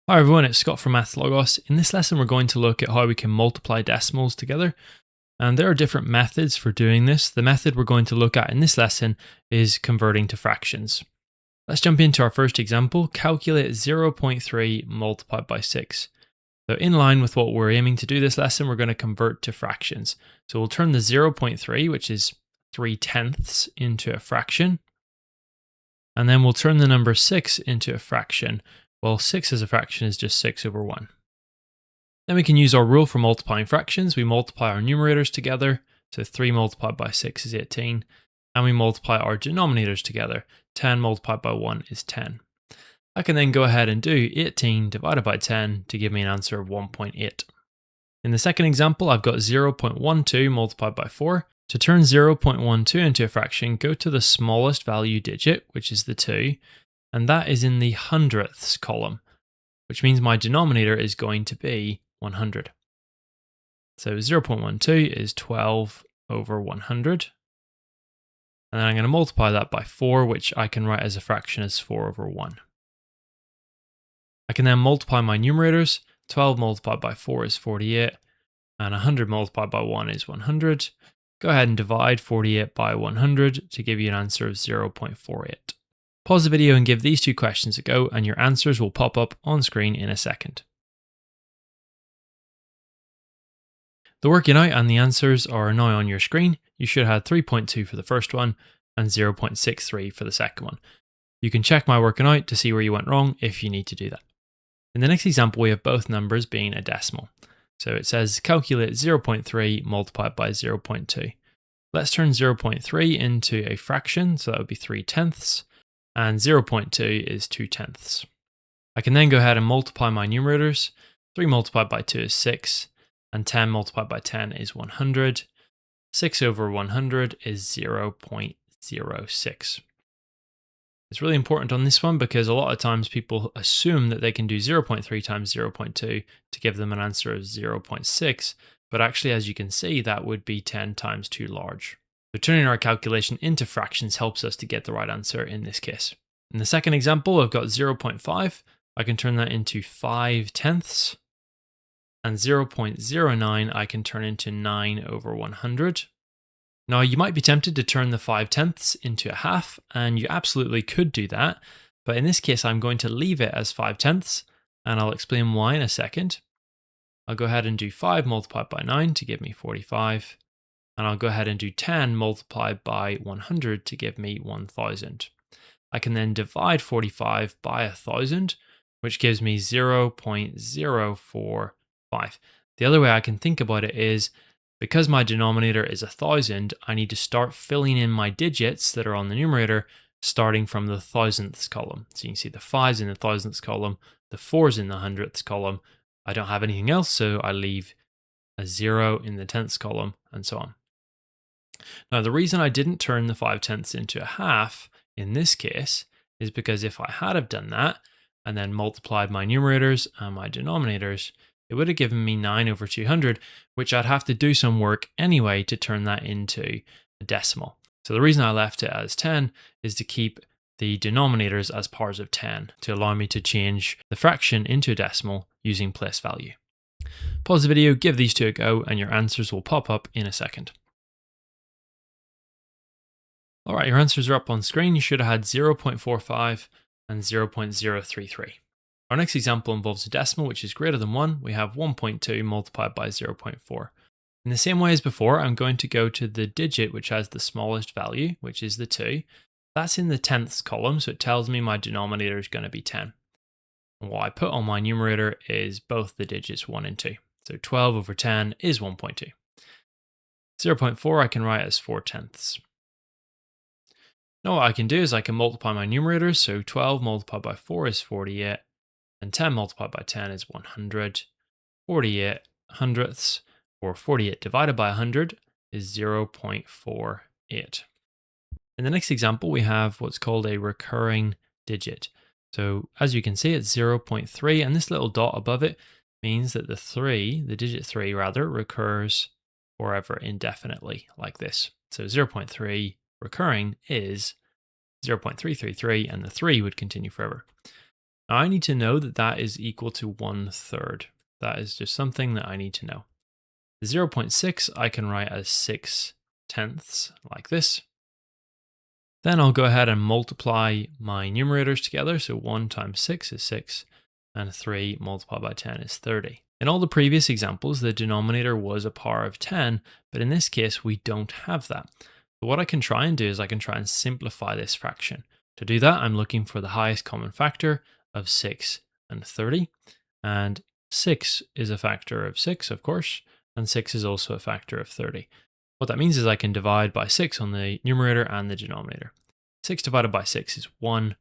Hi everyone, it's Scott from Maths Logos. In this lesson, we're going to look at how we can multiply decimals together. And there are different methods for doing this. The method we're going to look at in this lesson is converting to fractions. Let's jump into our first example. Calculate 0.3 multiplied by 6. So in line with what we're aiming to do this lesson, we're going to convert to fractions. So we'll turn the 0.3, which is 3/10, into a fraction. And then we'll turn the number 6 into a fraction. Well, 6 as a fraction is just 6/1. Then we can use our rule for multiplying fractions. We multiply our numerators together. So 3 multiplied by 6 is 18. And we multiply our denominators together. 10 multiplied by 1 is 10. I can then go ahead and do 18 divided by 10 to give me an answer of 1.8. In the second example, I've got 0.12 multiplied by 4. To turn 0.12 into a fraction, go to the smallest value digit, which is the 2, and that is in the hundredths column, which means my denominator is going to be 100. So 0.12 is 12/100. And then I'm going to multiply that by 4, which I can write as a fraction as 4/1. I can then multiply my numerators. 12 multiplied by 4 is 48, and 100 multiplied by 1 is 100. Go ahead and divide 48 by 100 to give you an answer of 0.48. Pause the video and give these two questions a go, and your answers will pop up on screen in a second. The working out and the answers are now on your screen. You should have 3.2 for the first one and 0.63 for the second one. You can check my working out to see where you went wrong if you need to do that. In the next example, we have both numbers being a decimal. So it says calculate 0.3 multiplied by 0.2. Let's turn 0.3 into a fraction, so that would be 3/10, and 0.2 is 2/10. I can then go ahead and multiply my numerators. 3 multiplied by 2 is 6, and 10 multiplied by 10 is 100. 6/100 is 0.06. It's really important on this one because a lot of times people assume that they can do 0.3 times 0.2 to give them an answer of 0.6, but actually, as you can see, that would be 10 times too large. So turning our calculation into fractions helps us to get the right answer in this case. In the second example, I've got 0.5. I can turn that into 5/10, and 0.09 I can turn into 9/100. Now, you might be tempted to turn the 5/10 into a half, and you absolutely could do that. But in this case, I'm going to leave it as 5/10, and I'll explain why in a second. I'll go ahead and do 5 multiplied by 9 to give me 45. And I'll go ahead and do 10 multiplied by 100 to give me 1000. I can then divide 45 by 1000, which gives me 0.045. The other way I can think about it is, because my denominator is 1000, I need to start filling in my digits that are on the numerator, starting from the thousandths column. So you can see the 5's in the thousandths column, the 4's in the hundredths column. I don't have anything else, so I leave a 0 in the tenths column, and so on. Now, the reason I didn't turn the 5/10 into a half in this case is because if I had have done that and then multiplied my numerators and my denominators, it would have given me 9/200, which I'd have to do some work anyway to turn that into a decimal. So the reason I left it as 10 is to keep the denominators as powers of 10 to allow me to change the fraction into a decimal using place value. Pause the video, give these two a go, and your answers will pop up in a second. All right, your answers are up on screen. You should have had 0.45 and 0.033. Our next example involves a decimal which is greater than 1. We have 1.2 multiplied by 0.4. In the same way as before, I'm going to go to the digit which has the smallest value, which is the 2. That's in the tenths column, so it tells me my denominator is going to be 10. And what I put on my numerator is both the digits 1 and 2. So 12/10 is 1.2. 0.4 I can write as 4/10. Now what I can do is I can multiply my numerators. So 12 multiplied by 4 is 48, and 10 multiplied by 10 is 100. 48 hundredths, or 48 divided by 100, is 0.48. In the next example, we have what's called a recurring digit. So as you can see, it's 0.3, and this little dot above it means that the digit 3 rather, recurs forever indefinitely like this. So 0.3 recurring is 0.333, and the 3 would continue forever. Now I need to know that that is equal to 1/3. That is just something that I need to know. The 0.6 I can write as 6/10 like this. Then I'll go ahead and multiply my numerators together. So 1 times 6 is 6, and 3 multiplied by 10 is 30. In all the previous examples, the denominator was a power of 10, but in this case, we don't have that. So what I can try and do is I can try and simplify this fraction. To do that, I'm looking for the highest common factor of 6 and 30. And 6 is a factor of 6, of course, and 6 is also a factor of 30. What that means is I can divide by 6 on the numerator and the denominator. 6 divided by 6 is 1.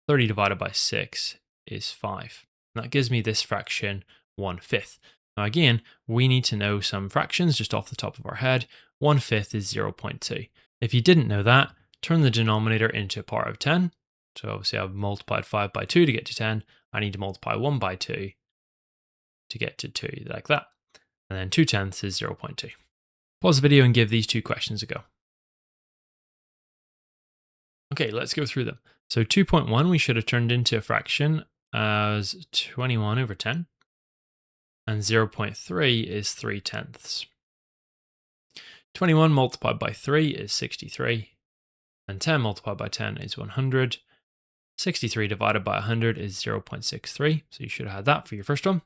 30 divided by 6 is 5. And that gives me this fraction 1/5. Now again, we need to know some fractions just off the top of our head. 1/5 is 0.2. If you didn't know that, turn the denominator into a power of 10. So obviously I've multiplied 5 by 2 to get to 10. I need to multiply 1 by 2 to get to 2, like that. And then 2/10 is 0.2. Pause the video and give these two questions a go. Okay, let's go through them. So 2.1 we should have turned into a fraction as 21 over 10. And 0.3 is 3/10. 21 multiplied by 3 is 63. And 10 multiplied by 10 is 100. 63 divided by 100 is 0.63. So you should have had that for your first one.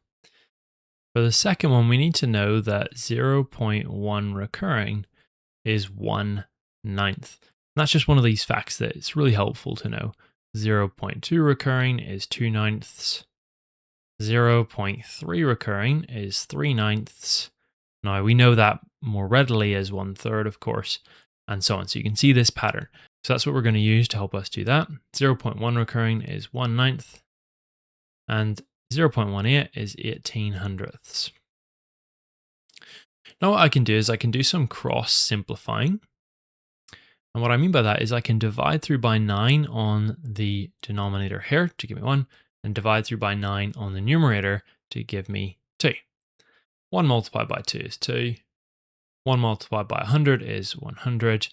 For the second one, we need to know that 0.1 recurring is 1/9. And that's just one of these facts that it's really helpful to know. 0.2 recurring is 2/9. 0.3 recurring is 3/9. Now we know that more readily as 1/3, of course, and so on. So you can see this pattern. So that's what we're going to use to help us do that. 0.1 recurring is 1/9. And 0.18 is 18/100. Now what I can do is I can do some cross simplifying. And what I mean by that is I can divide through by 9 on the denominator here to give me 1, and divide through by 9 on the numerator to give me 2. 1 multiplied by 2 is 2. 1 multiplied by 100 is 100.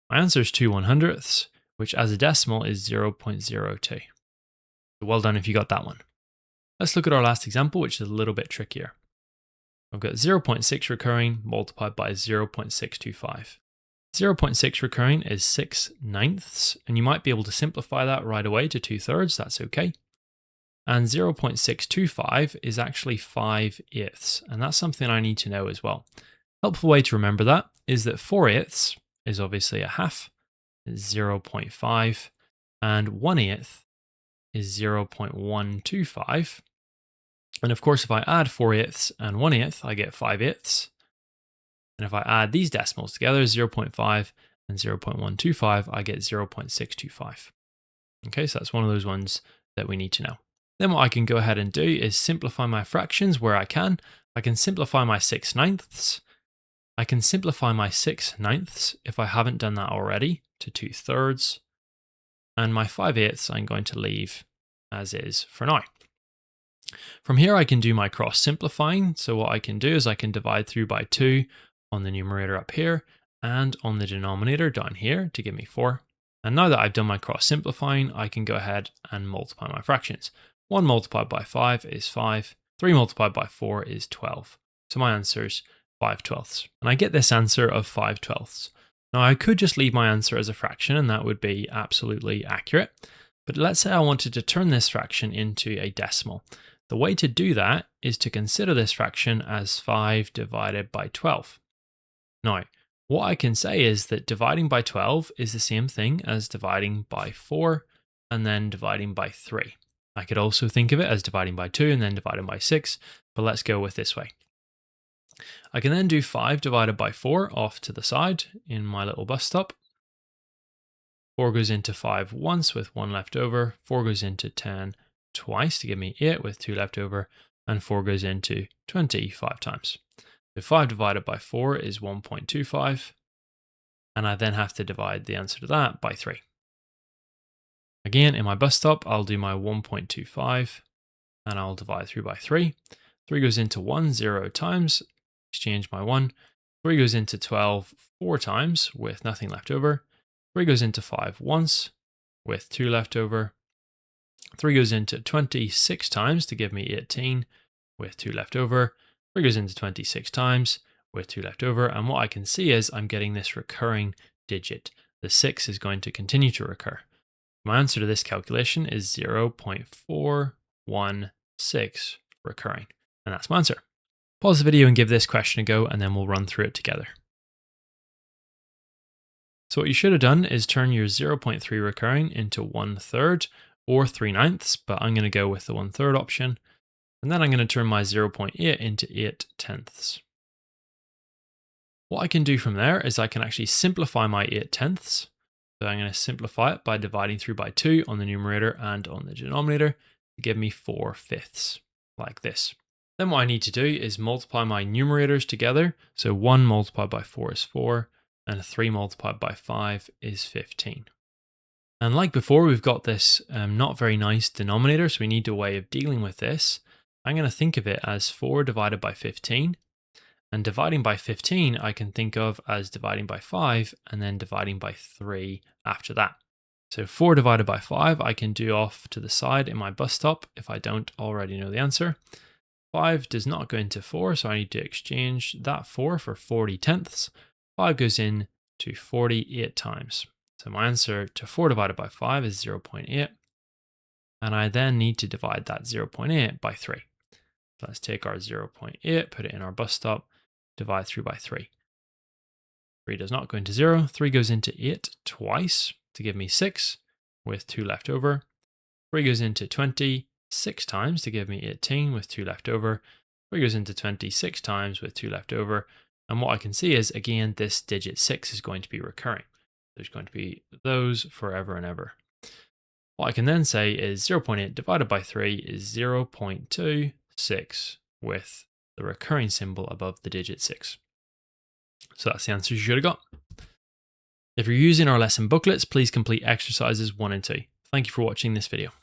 My answer is 2/100ths, which as a decimal is 0.02. So well done if you got that one. Let's look at our last example, which is a little bit trickier. I've got 0.6 recurring multiplied by 0.625. 0.6 recurring is 6/9, and you might be able to simplify that right away to 2/3, that's okay. And 0.625 is actually 5/8, and that's something I need to know as well. Helpful way to remember that is that 4/8 is obviously a half, it's 0.5, and 1/8 is 0.125. And of course, if I add 4/8 and 1/8, I get 5/8. And if I add these decimals together, 0.5 and 0.125, I get 0.625. Okay, so that's one of those ones that we need to know. Then what I can go ahead and do is simplify my fractions where I can. I can simplify my 6/9. I can simplify my 6/9 if I haven't done that already to 2/3. And my 5/8 I'm going to leave as is for now. From here, I can do my cross simplifying. So what I can do is I can divide through by 2 on the numerator up here and on the denominator down here to give me 4. And now that I've done my cross simplifying, I can go ahead and multiply my fractions. 1 multiplied by 5 is 5. 3 multiplied by 4 is 12. So my answer is 5/12. And I get this answer of 5/12. Now I could just leave my answer as a fraction and that would be absolutely accurate. But let's say I wanted to turn this fraction into a decimal. The way to do that is to consider this fraction as 5 divided by 12. Now, what I can say is that dividing by 12 is the same thing as dividing by 4 and then dividing by 3. I could also think of it as dividing by 2 and then dividing by 6, but let's go with this way. I can then do 5 divided by 4 off to the side in my little bus stop. 4 goes into 5 once with 1 left over. 4 goes into 10 twice to give me 8 with 2 left over. And 4 goes into 20 5 times. So 5 divided by 4 is 1.25. And I then have to divide the answer to that by 3. Again, in my bus stop, I'll do my 1.25 and I'll divide through by 3. 3 goes into 1 0 times. Exchange my 1. 3 goes into 12 4 times with nothing left over. 3 goes into 5 once with 2 left over. 3 goes into 26 times to give me 18 with 2 left over. 3 goes into 26 times with 2 left over. And what I can see is I'm getting this recurring digit. The 6 is going to continue to recur. My answer to this calculation is 0.416 recurring. And that's my answer. Pause the video and give this question a go, and then we'll run through it together. So what you should have done is turn your 0.3 recurring into 1/3 or 3/9, but I'm going to go with the 1/3 option. And then I'm going to turn my 0.8 into 8/10. What I can do from there is I can actually simplify my 8/10. So I'm going to simplify it by dividing through by 2 on the numerator and on the denominator to give me 4/5, like this. Then what I need to do is multiply my numerators together. So 1 multiplied by 4 is 4, and 3 multiplied by 5 is 15. And like before, we've got this not very nice denominator, so we need a way of dealing with this. I'm going to think of it as 4 divided by 15. And dividing by 15, I can think of as dividing by 5 and then dividing by 3 after that. So 4 divided by 5, I can do off to the side in my bus stop if I don't already know the answer. 5 does not go into 4, so I need to exchange that 4 for 40/10. 5 goes in to 48 times. So my answer to 4 divided by 5 is 0.8. And I then need to divide that 0.8 by 3. So let's take our 0.8, put it in our bus stop, divide through by 3. 3 does not go into 0. 3 goes into 8 twice to give me 6 with 2 left over. 3 goes into 26 times to give me 18 with 2 left over. 3 goes into 26 times with 2 left over. And what I can see is, again, this digit 6 is going to be recurring. There's going to be those forever and ever. What I can then say is 0.8 divided by 3 is 0.26 with the recurring symbol above the digit 6. So that's the answer you should have got. If you're using our lesson booklets, please complete exercises 1 and 2. Thank you for watching this video.